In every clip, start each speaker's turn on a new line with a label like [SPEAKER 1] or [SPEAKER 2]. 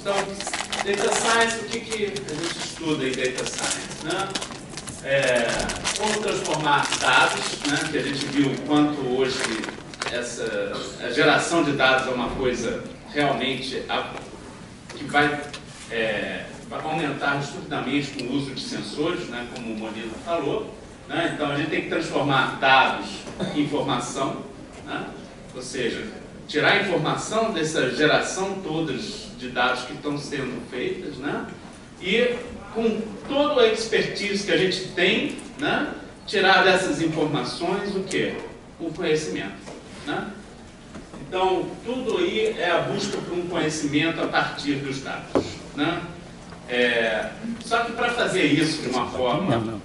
[SPEAKER 1] Então, Data Science, o que a gente estuda em Data Science? Né? Como transformar dados, né? Que a gente viu o quanto hoje a geração de dados é uma coisa realmente que vai aumentar estupidamente com o uso de sensores, né? Como o Monino falou. Né? Então, a gente tem que transformar dados em informação, né? Ou seja, tirar a informação dessa geração toda de dados que estão sendo feitas, né? E com toda a expertise que a gente tem, né? Tirar dessas informações o quê? O conhecimento, né? Então, tudo aí é a busca por um conhecimento a partir dos dados, né? Só que para fazer isso de uma forma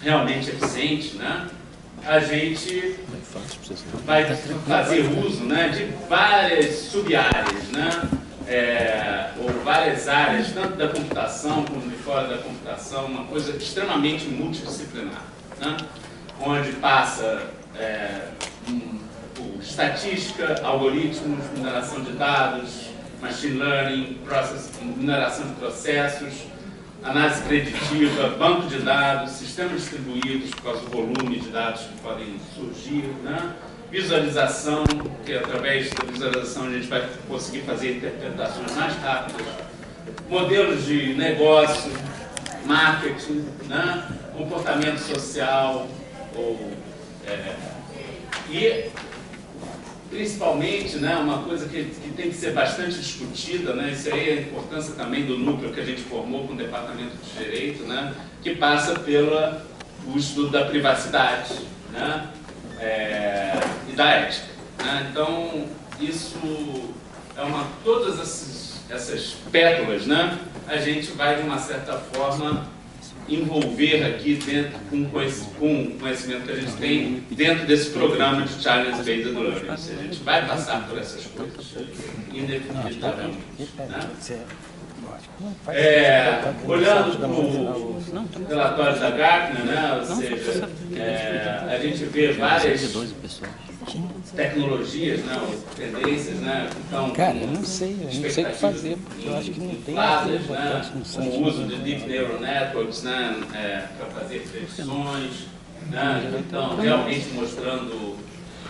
[SPEAKER 1] realmente eficiente, né? A gente vai fazer uso, né, de várias sub-áreas, né? Ou várias áreas, tanto da computação como de fora da computação, uma coisa extremamente multidisciplinar, né? Onde passa por estatística, algoritmos, mineração de dados, machine learning, mineração de processos, análise preditiva, banco de dados, sistemas distribuídos por causa do volume de dados que podem surgir, né? Visualização, que através da visualização a gente vai conseguir fazer interpretações mais rápidas, modelos de negócio, marketing, né? Comportamento social, e principalmente, né, uma coisa que tem que ser bastante discutida, né, isso aí é a importância também do núcleo que a gente formou com o Departamento de Direito, né, que passa pelo estudo da privacidade, né, e da ética, né. Então, isso todas essas pétalas, né, a gente vai, de uma certa forma, envolver aqui dentro com o conhecimento que a gente tem dentro desse programa de Challenge Based Learning. A gente vai passar por essas coisas indefinitivamente, né? Olhando para o relatório da Gartner, né? Ou seja, a gente vê várias tecnologias, né, ou tendências, né, então,
[SPEAKER 2] cara, eu não sei o que fazer, porque eu acho que não tem
[SPEAKER 1] né, o uso de Deep Neural Networks, né, para fazer predições, né, então, realmente mostrando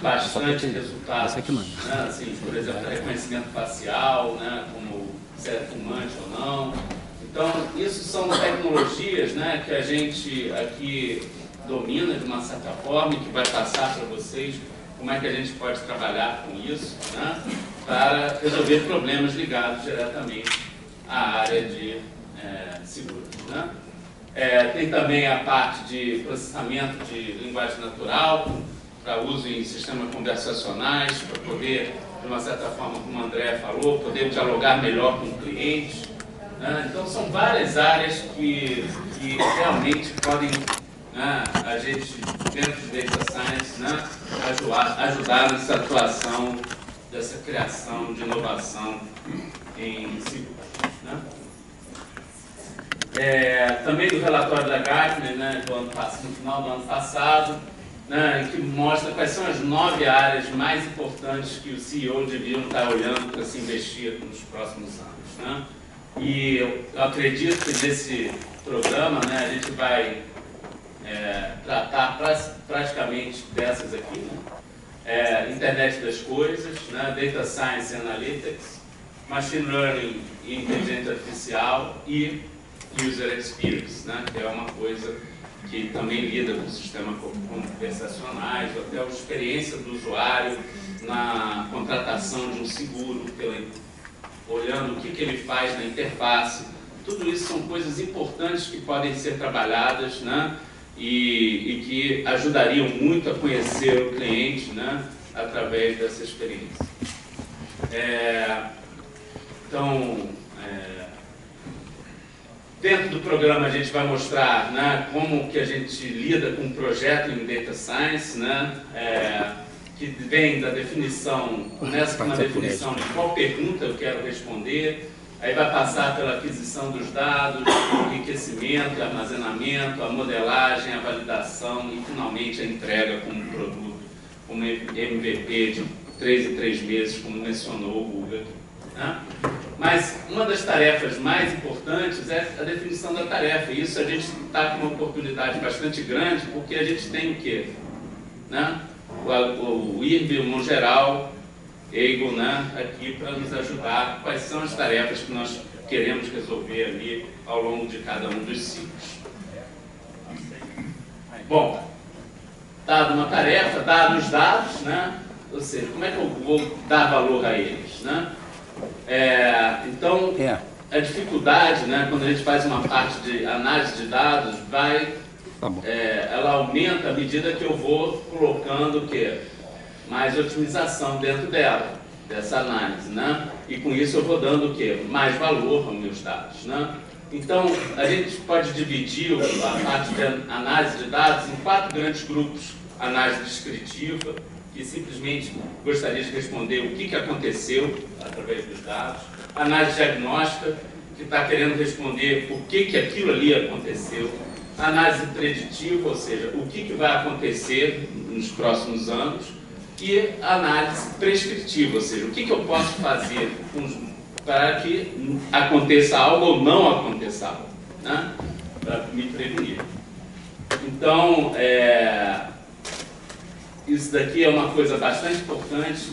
[SPEAKER 1] bastante resultados, né, assim, por exemplo, reconhecimento facial, né, como se é fumante ou não. Então, isso são tecnologias, né, que a gente aqui domina de uma certa forma e que vai passar para vocês como é que a gente pode trabalhar com isso, né, para resolver problemas ligados diretamente à área de seguros, né. Tem também a parte de processamento de linguagem natural, para uso em sistemas conversacionais, para poder, de uma certa forma, como o André falou, poder dialogar melhor com o cliente, né. Então, são várias áreas que realmente podem, né, a gente, dentro de Data Science, né, ajudar nessa atuação, dessa criação de inovação em seguros, né. Também do relatório da Gartner, né, no final do ano passado, né, que mostra quais são as 9 áreas mais importantes que o CEO deviam estar olhando para se investir nos próximos anos, né. E eu acredito que nesse programa, né, a gente vai tratar praticamente dessas aqui, né? Internet das coisas, né? Data Science e Analytics, Machine Learning e Inteligência Artificial e User Experience, né? Que é uma coisa que também lida com sistemas conversacionais, ou até a experiência do usuário na contratação de um seguro, olhando o que ele faz na interface. Tudo isso são coisas importantes que podem ser trabalhadas, né? E que ajudariam muito a conhecer o cliente, né, através dessa experiência. Então, dentro do programa a gente vai mostrar, né, como que a gente lida com um projeto em Data Science, né, que vem da definição, começa com uma definição de qual pergunta eu quero responder, aí vai passar pela aquisição dos dados, o enriquecimento, armazenamento, a modelagem, a validação e, finalmente, a entrega como produto, como MVP de 3 em 3 meses, como mencionou o Google, né? Mas uma das tarefas mais importantes é a definição da tarefa. E isso a gente está com uma oportunidade bastante grande, porque a gente tem o quê? Né? O IRB, no geral, Eagle, né? Aqui para nos ajudar. Quais são as tarefas que nós queremos resolver ali ao longo de cada um dos ciclos. Bom, dado uma tarefa, dados os dados, né? Ou seja, como é que eu vou dar valor a eles, né? Então, a dificuldade, né, quando a gente faz uma parte de análise de dados, ela aumenta à medida que eu vou colocando o quê? Mais otimização dentro dela, dessa análise, né? E com isso eu vou dando o quê? Mais valor aos meus dados, né? Então, a gente pode dividir a parte de análise de dados em 4 grandes grupos. Análise descritiva, que simplesmente gostaria de responder o que aconteceu através dos dados. Análise diagnóstica, que está querendo responder por que aquilo ali aconteceu. Análise preditiva, ou seja, o que vai acontecer nos próximos anos. E análise prescritiva, ou seja, o que eu posso fazer para que aconteça algo ou não aconteça algo, né? Para me prevenir. Então, isso daqui é uma coisa bastante importante,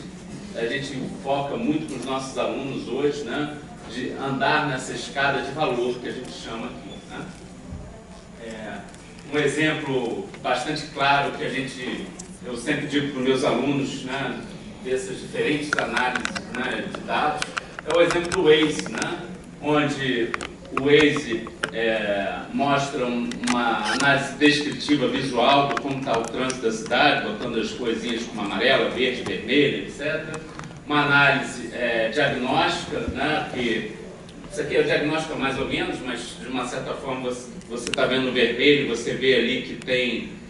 [SPEAKER 1] a gente foca muito com os nossos alunos hoje, né? De andar nessa escada de valor que a gente chama aqui, né? Um exemplo bastante claro que eu sempre digo para os meus alunos, né, dessas diferentes análises, né, de dados, é o exemplo do Waze, né, onde o Waze mostra uma análise descritiva visual de como está o trânsito da cidade, botando as coisinhas como amarela, verde, vermelha, etc. Uma análise diagnóstica, né, que isso aqui é diagnóstica mais ou menos, mas de uma certa forma você está vendo o vermelho, você vê ali que tem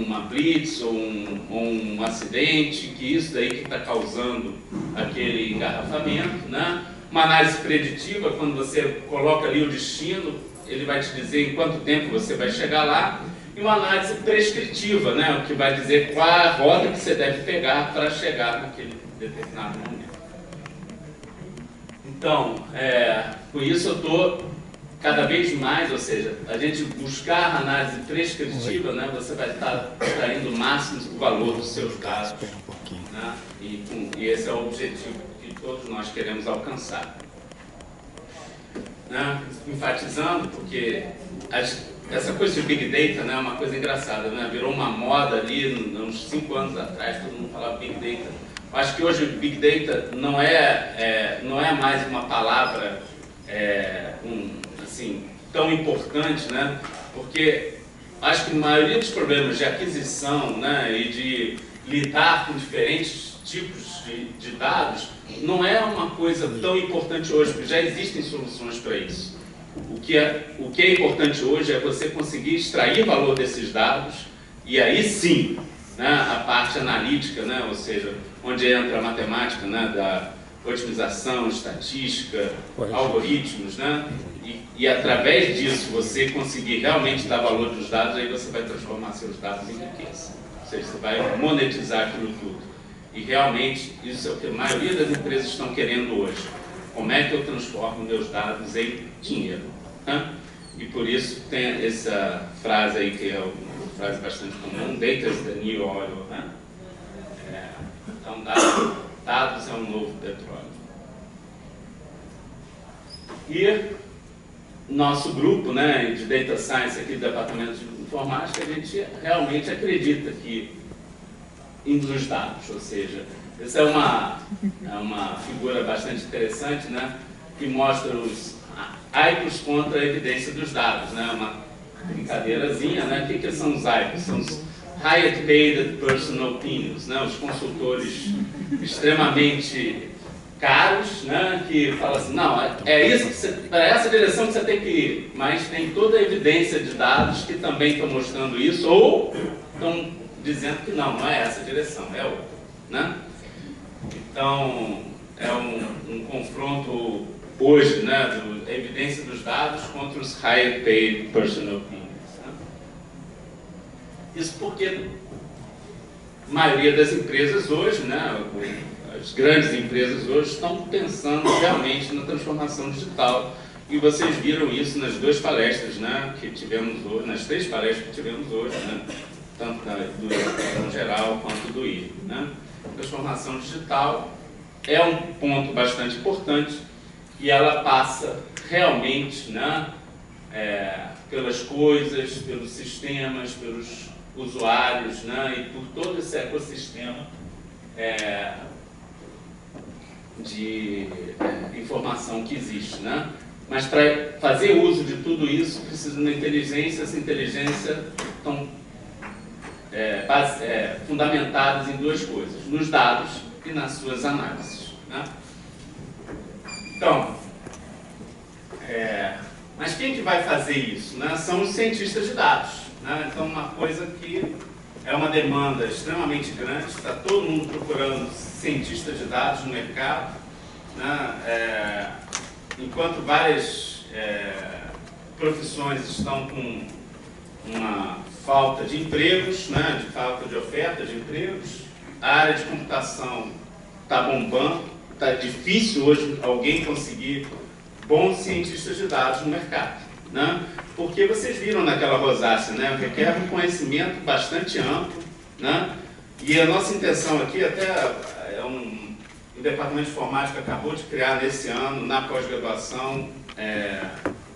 [SPEAKER 1] uma blitz ou um acidente, que isso daí que está causando aquele engarrafamento, né? Uma análise preditiva, quando você coloca ali o destino, ele vai te dizer em quanto tempo você vai chegar lá. E uma análise prescritiva, né? O que vai dizer qual a rota que você deve pegar para chegar naquele determinado momento. Então, com isso eu estou cada vez mais, ou seja, a gente buscar a análise prescritiva, né, você vai estar extraindo o máximo do valor dos seus dados, né, e esse é o objetivo que todos nós queremos alcançar. Né, enfatizando, porque essa coisa de Big Data, né, é uma coisa engraçada, né, virou uma moda ali, uns 5 anos atrás, todo mundo falava Big Data. Eu acho que hoje Big Data não é mais uma palavra assim, tão importante, né? Porque acho que a maioria dos problemas de aquisição, né, e de lidar com diferentes tipos de dados não é uma coisa tão importante hoje, porque já existem soluções para isso. O que é importante hoje é você conseguir extrair valor desses dados e aí sim, né, a parte analítica, né, ou seja, onde entra a matemática, né, da otimização, estatística, algoritmos, né? E através disso você conseguir realmente dar valor dos dados, aí você vai transformar seus dados em riqueza. Ou seja, você vai monetizar aquilo tudo. E realmente isso é o que a maioria das empresas estão querendo hoje. Como é que eu transformo meus dados em dinheiro? Né? E por isso tem essa frase aí que é uma frase bastante comum, data is the new oil. Né? Então dados é um novo petróleo. E nosso grupo, né, de Data Science aqui do Departamento de Informática, a gente realmente acredita que nos dados, ou seja, essa é uma figura bastante interessante, né, que mostra os IPOs contra a evidência dos dados, né, uma brincadeirazinha, né, o que são os IPOs? São os Highest Paid Personal Opinions, né, os consultores extremamente caros, né, que falam assim, não, para essa direção que você tem que ir, mas tem toda a evidência de dados que também estão mostrando isso, ou estão dizendo que não é essa direção, é outra, né? Então, é um confronto hoje, né, da evidência dos dados contra os Higher Paid Personal Opinions. Né? Isso porque a maioria das empresas hoje, né, as grandes empresas hoje estão pensando realmente na transformação digital, e vocês viram isso nas duas palestras, né, que tivemos hoje, nas 3 palestras que tivemos hoje, né, tanto do Educação Geral quanto do I. Né. Transformação digital é um ponto bastante importante, e ela passa realmente, né, pelas coisas, pelos sistemas, pelos usuários, né, e por todo esse ecossistema de informação que existe. Né? Mas para fazer uso de tudo isso, precisa de uma inteligência. Essa inteligência estão fundamentadas em 2 coisas: nos dados e nas suas análises. Né? Então, mas quem que vai fazer isso? Né? São os cientistas de dados. Né? Então, uma coisa que é uma demanda extremamente grande, está todo mundo procurando cientistas de dados no mercado, né? Enquanto várias profissões estão com uma falta de empregos, né? De falta de oferta de empregos, a área de computação está bombando, está difícil hoje alguém conseguir bons cientistas de dados no mercado. Né? Porque vocês viram naquela rosácea, né? Requer um conhecimento bastante amplo, né? E a nossa intenção aqui, até o Departamento de Informática acabou de criar nesse ano, na pós-graduação,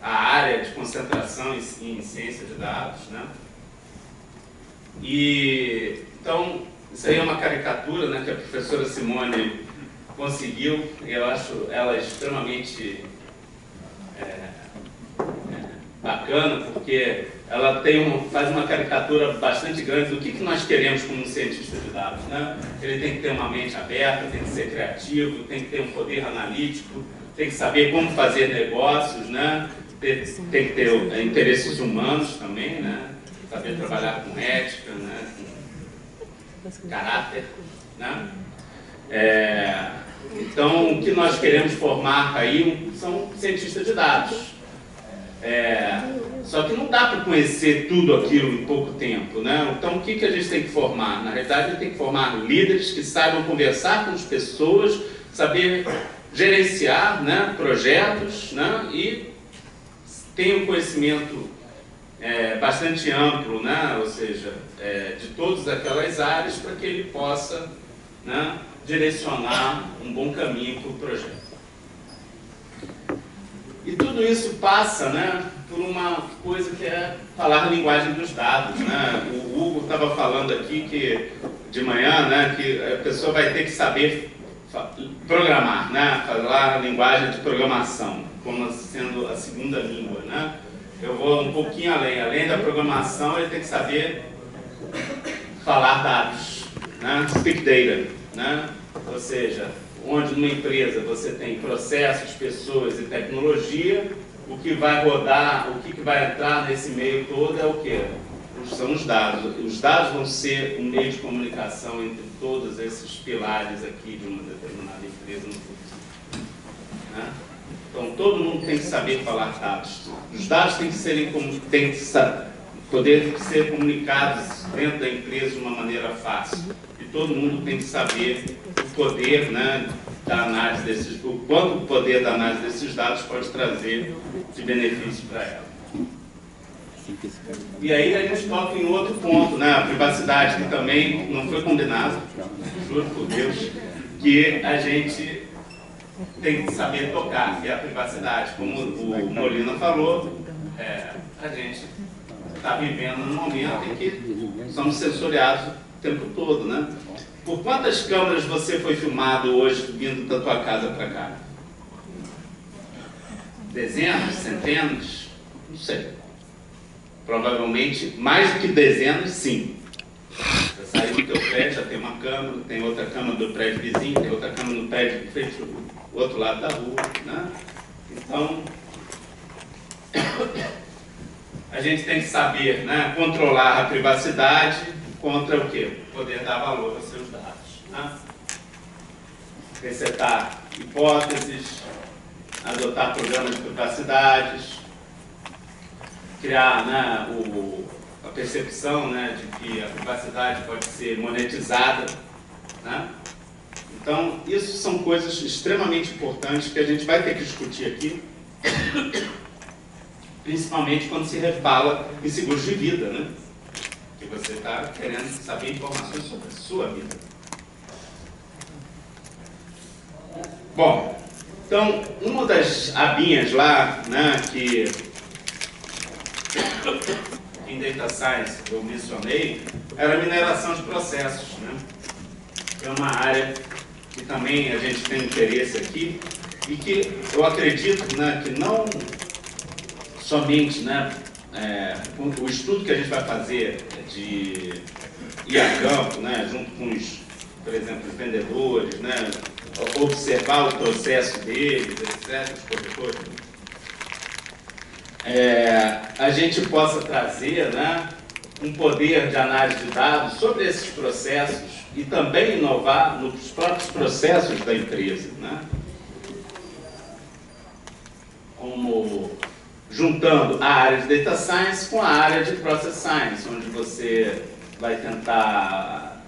[SPEAKER 1] a área de concentração em ciência de dados. Né? E, então, isso aí é uma caricatura, né, que a professora Simone conseguiu, e eu acho ela extremamente bacana, porque ela faz uma caricatura bastante grande do que nós queremos como cientista de dados. Né? Ele tem que ter uma mente aberta, tem que ser criativo, tem que ter um poder analítico, tem que saber como fazer negócios, né? Tem que ter interesses humanos também, né? Saber trabalhar com ética, né? Com caráter. Né? Então, o que nós queremos formar aí são cientistas de dados. Só que não dá para conhecer tudo aquilo em pouco tempo. Né? Então, o que a gente tem que formar? Na realidade, a gente tem que formar líderes que saibam conversar com as pessoas, saber gerenciar, né, projetos, né, e tenham um conhecimento bastante amplo, né, ou seja, de todas aquelas áreas, para que ele possa, né, direcionar um bom caminho para o projeto. E tudo isso passa, né, por uma coisa que é falar a linguagem dos dados. Né? O Hugo estava falando aqui que, de manhã, né, que a pessoa vai ter que saber programar, né? Falar a linguagem de programação, como sendo a segunda língua. Né? Eu vou um pouquinho além da programação, ele tem que saber falar dados, né? Speak data. Né? Ou seja, onde numa empresa você tem processos, pessoas e tecnologia, o que vai rodar, o que vai entrar nesse meio todo é o quê? São os dados. Os dados vão ser um meio de comunicação entre todos esses pilares aqui de uma determinada empresa no futuro. Né? Então, todo mundo tem que saber falar dados. Os dados têm que poder ser comunicados dentro da empresa de uma maneira fácil. E todo mundo tem que saber o poder, né, da análise o quanto o poder da análise desses dados pode trazer de benefício para ela. E aí a gente toca em outro ponto, né, a privacidade, que também não foi combinado, juro por Deus, que a gente tem que saber tocar, que é a privacidade. Como o Molina falou, a gente está vivendo num momento em que somos sensoriados o tempo todo, né? Por quantas câmeras você foi filmado hoje vindo da tua casa para cá? Dezenas? Centenas? Não sei. Provavelmente mais do que dezenas, sim. Você saiu do teu prédio, já tem uma câmera, tem outra câmera do prédio vizinho, tem outra câmera no prédio de frente do outro lado da rua. Né? Então, a gente tem que saber, né, controlar a privacidade contra o quê? Poder dar valor aos seus dados. Né? Recetar hipóteses, adotar programas de privacidade, criar, né, a percepção, né, de que a privacidade pode ser monetizada. Né? Então, isso são coisas extremamente importantes que a gente vai ter que discutir aqui, principalmente quando se fala em seguros de vida, né? Que você está querendo saber informações sobre a sua vida. Bom, então, uma das abinhas lá, né, que em Data Science eu mencionei, era a mineração de processos, né? É uma área que também a gente tem interesse aqui e que eu acredito, né, que não somente, né, o estudo que a gente vai fazer de ir a campo, né, junto com os, por exemplo, os vendedores, né, observar o processo deles, etc., os corretores, a gente possa trazer, né, um poder de análise de dados sobre esses processos e também inovar nos próprios processos da empresa, né? Como juntando a área de Data Science com a área de Process Science, onde você vai tentar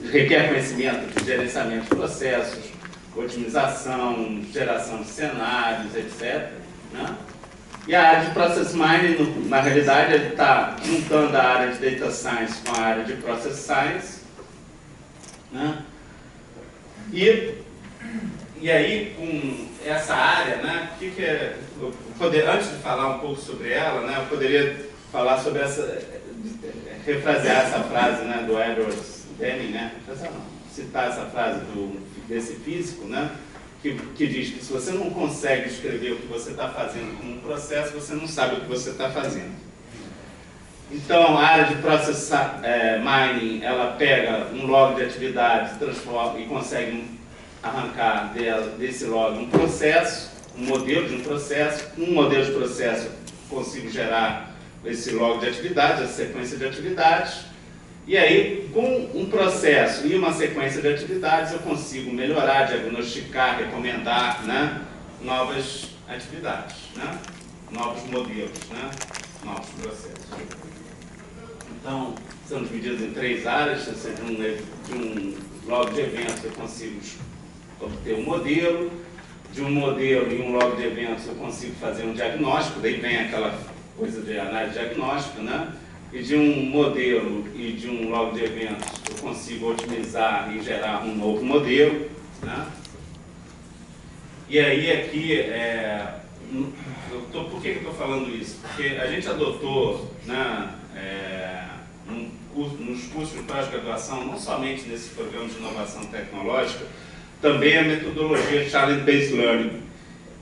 [SPEAKER 1] requer conhecimento de gerenciamento de processos, otimização, geração de cenários, etc., né? E a área de Process Mining, na realidade, ele está juntando a área de Data Science com a área de Process Science, né? E aí, com essa área, né, antes de falar um pouco sobre ela, né, eu poderia falar sobre refrasear essa frase, né, do Edward Deming, né, citar essa frase desse físico, né, que diz que se você não consegue escrever o que você está fazendo como um processo, você não sabe o que você está fazendo. Então, a área de Process Mining, ela pega um log de atividades, transforma e consegue arrancar desse log um processo, um modelo de um processo. Um modelo de processo eu consigo gerar esse log de atividades, essa sequência de atividades. E aí, com um processo e uma sequência de atividades, eu consigo melhorar, diagnosticar, recomendar, né, novas atividades, né, novos modelos, né, novos processos. Então, são divididos em 3 áreas. De um log de eventos eu consigo obter um modelo, de um modelo e um log de eventos eu consigo fazer um diagnóstico, daí vem aquela coisa de análise diagnóstica, né? E de um modelo e de um log de eventos eu consigo otimizar e gerar um novo modelo, né? E aí aqui, por que eu estou falando isso? Porque a gente adotou, né, nos cursos de pós-graduação, não somente nesse programa de inovação tecnológica, também a metodologia Challenge-Based Learning.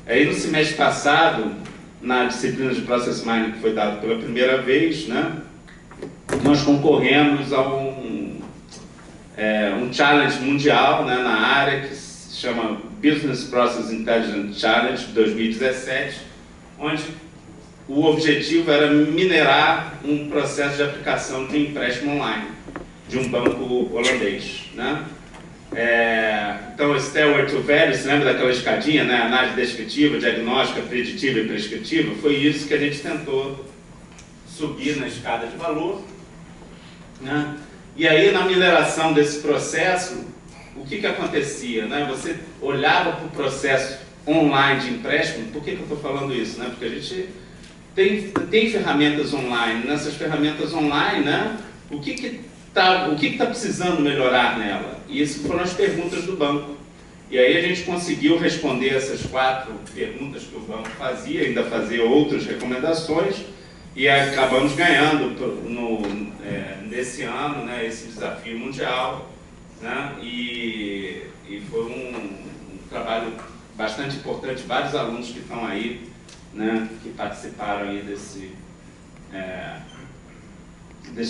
[SPEAKER 1] Aí no semestre passado, na disciplina de Process Mining, que foi dado pela primeira vez, né, nós concorremos a um challenge mundial, né, na área que se chama Business Process Intelligence Challenge 2017, onde o objetivo era minerar um processo de aplicação de um empréstimo online de um banco holandês, né? Então, Stairway to Value, se lembra daquela escadinha, né? Análise descritiva, diagnóstica, preditiva e prescritiva? Foi isso que a gente tentou subir na escada de valor, né? E aí, na mineração desse processo, o que acontecia, né? Você olhava para o processo online de empréstimo. Por que eu estou falando isso, né? Porque a gente tem ferramentas online. Nessas ferramentas online, né? O que está precisando melhorar nela? E essas foram as perguntas do banco. E aí a gente conseguiu responder essas 4 perguntas que o banco fazia, ainda fazia outras recomendações, e acabamos ganhando nesse ano, né, esse desafio mundial, né? E foi um trabalho bastante importante. Vários alunos que estão aí, né, que participaram aí desse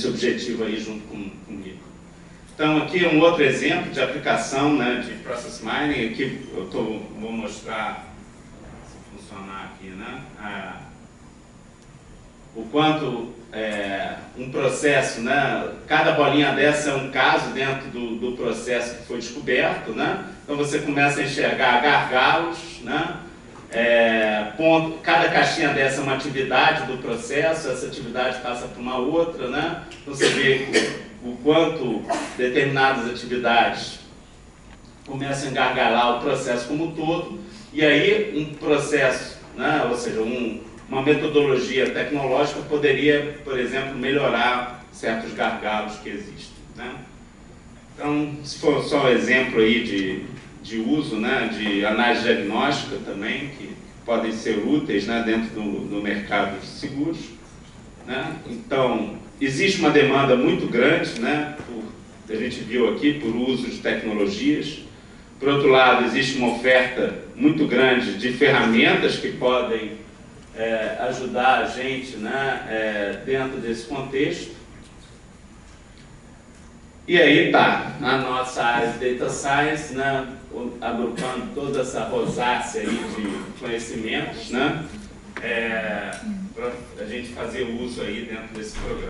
[SPEAKER 1] objetivo aí junto comigo. Então, aqui é um outro exemplo de aplicação, né, de Process Mining. Aqui eu vou mostrar, se funcionar aqui, né, o quanto um processo, né, cada bolinha dessa é um caso dentro do processo que foi descoberto, né? Então você começa a enxergar gargalos, né? Cada caixinha dessa é uma atividade do processo, essa atividade passa para uma outra, né? Então você vê o quanto determinadas atividades começa a engargalar o processo como um todo, e aí um processo, né, ou seja, uma metodologia tecnológica poderia, por exemplo, melhorar certos gargalos que existem, né? Então, se for só um exemplo aí de uso, né, de análise diagnóstica também, que podem ser úteis, né, dentro do mercado de seguros, né? Então, existe uma demanda muito grande, né, a gente viu aqui, por uso de tecnologias. Por outro lado, existe uma oferta muito grande de ferramentas que podem ajudar a gente, né, dentro desse contexto. E aí está, na nossa área de Data Science, né, agrupando toda essa rosácea aí de conhecimentos, né, para a gente fazer uso aí dentro desse programa.